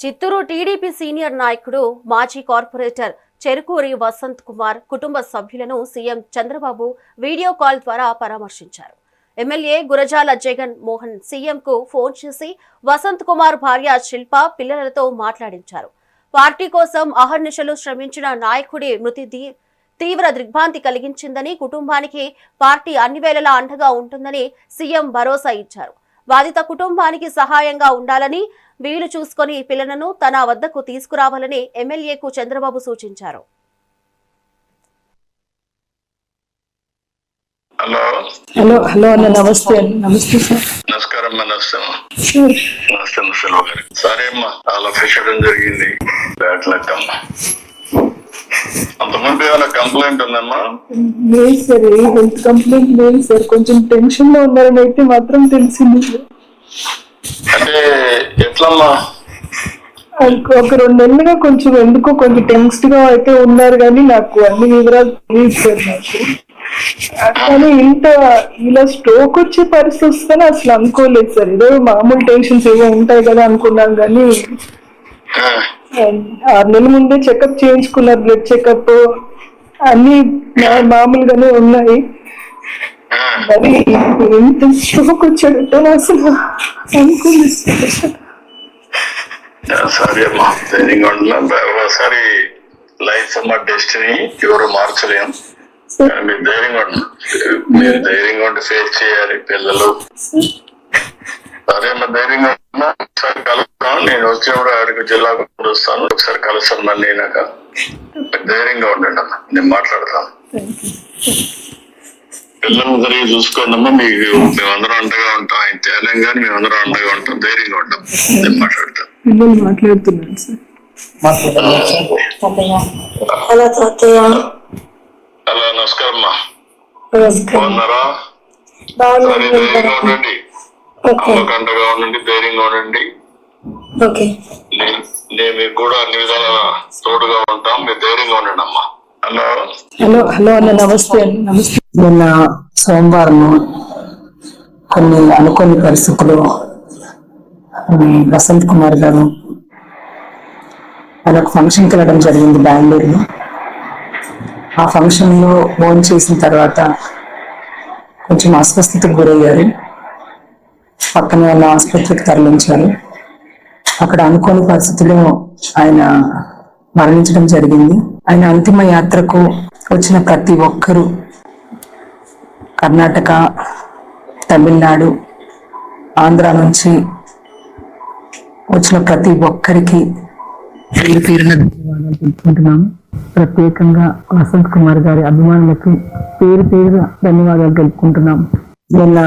Chittoor TDP senior నాయకుడు మాజీ corporator Cherukuri Vasant Kumar కుటుంబ సభ్యులను సీఎం చంద్రబాబు వీడియో కాల్ ద్వారా పరామర్శించారు. ఎమ్మెల్యే గురజాల జగన్ మోహన్ సీఎంకు ఫోన్ చేసి వసంత్ కుమార్ భార్య శిల్ప పిల్లలతో మాట్లాడించారు. పార్టీ కోసం అహర్నిశలు శ్రమించిన నాయకుడి మృతి తీవ్ర దిగ్భ్రాంతి కలిగించిందని, కుటుంబానికి పార్టీ అన్ని వేళలా అండగా ఉంటుందని సీఎం భరోసా ఇచ్చారు. బాధిత కుటుంబానికి సహాయంగా ఉండాలని, వీలు చూసుకొని పిల్లలను తన వద్దకు తీసుకురావాలని ఎమ్మెల్యేకు చంద్రబాబు సూచించారు. హలో హలో హలో అన్న నమస్తే. నమస్తే సార్. నమస్కారం. నమస్తే సరే అమ్మా, అలా ఫిషడం జరిగింది. బ్యాడ్ లక్ అమ్మా. అంతకుముందు ఏమైనా కంప్లైంట్ ఉందమ్మా? లేదు సార్, ఏ హెల్త్ కంప్లైంట్ లేదు సార్. కొంచెం టెన్షన్ లో ఉన్నారని అయితే మాత్రం తెలిసింది. అంటే ఎట్లమ్మా? ఒక 2 నెలలుగా కొంచెం ఎందుకో కొంచెం టెన్స్డ్ గా అయితే ఉన్నారు, కానీ నాకు అన్ని వివరాలు తెలియదు సార్. నాకు కానీ ఇంత ఇలా స్ట్రోక్ వచ్చే పరిస్థితి వస్తుందని అసలు అనుకోలేదు సార్. ఏదో మామూలు టెన్షన్స్ ఏవో ఉంటాయి కదా అనుకున్నాం, కానీ 6 నెలల ముందే చెకప్ చేయించుకున్నారు. బ్లడ్ చెకప్ అన్ని మామూలుగానే ఉన్నాయి. మరి ఎంత స్ట్రోక్ వచ్చాడంటే అసలు అనుకోలేదు. సరే అమ్మా, ధైర్యంగా ఉంటున్నా. ఒకసారి లైఫ్ అమ్మా, డెస్టినీ ఎవరు మార్చలేం. మీరు ధైర్యంగా ఉంటున్నా, మీరు ధైర్యంగా ఉండి ఫేస్ చేయాలి పిల్లలు. సరే అమ్మా, ధైర్యంగా ఉంటున్నా. ఒకసారి కలుస్తాను, నేను వచ్చినప్పుడు ఆడికి జిల్లాకు వస్తాను. ఒకసారి కలుస్తాను. మళ్ళీ అయినాక ధైర్యంగా ఉండండి అమ్మా, నేను మాట్లాడతాను. పిల్లల్ని సరిగ్గా చూసుకోండి అమ్మా. మేమందరం అండగా ఉంటాం. ఆయన తేలం కానీ మేమందరం అండగా ఉంటాం. ధైర్యంగా ఉంటాం. నేను మాట్లాడతాను. పిల్లలు మాట్లాడుతున్నాను సార్. హలో, నమస్కారం అమ్మా. బాగున్నారా? సరే, ధైర్యంగా ఉండండి. అమ్మకు అండగా ఉండండి, ధైర్యంగా ఉండండి. నేను మీకు కూడా అన్ని విధాలా తోడుగా ఉంటాం. మీరు ధైర్యంగా ఉండండి అమ్మా. హలో హలో హలో అన్న నమస్తే. నమస్తే. నిన్న సోమవారం కొన్ని అనుకోని పరిస్థితులు వసంత్ కుమార్ గారు ఆయన ఒక ఫంక్షన్కి వెళ్ళడం జరిగింది బెంగళూరులో. ఆ ఫంక్షన్ లో ఫోన్ చేసిన తర్వాత కొంచెం అస్వస్థతకు గురయ్యారు. పక్కన వాళ్ళ ఆసుపత్రికి తరలించారు. అక్కడ అనుకోని పరిస్థితుల్లో ఆయన మరణించడం జరిగింది. ఆయన అంతిమ యాత్రకు వచ్చిన ప్రతి ఒక్కరూ, కర్ణాటక, తమిళనాడు, ఆంధ్ర నుంచి వచ్చిన ప్రతి ఒక్కరికి పేరు పేరున ధన్యవాదాలు తెలుపుకుంటున్నాము. ప్రత్యేకంగా వసంత్ కుమార్ గారి అభిమానులకి పేరు పేరుగా ధన్యవాదాలు తెలుపుకుంటున్నాము. నిన్న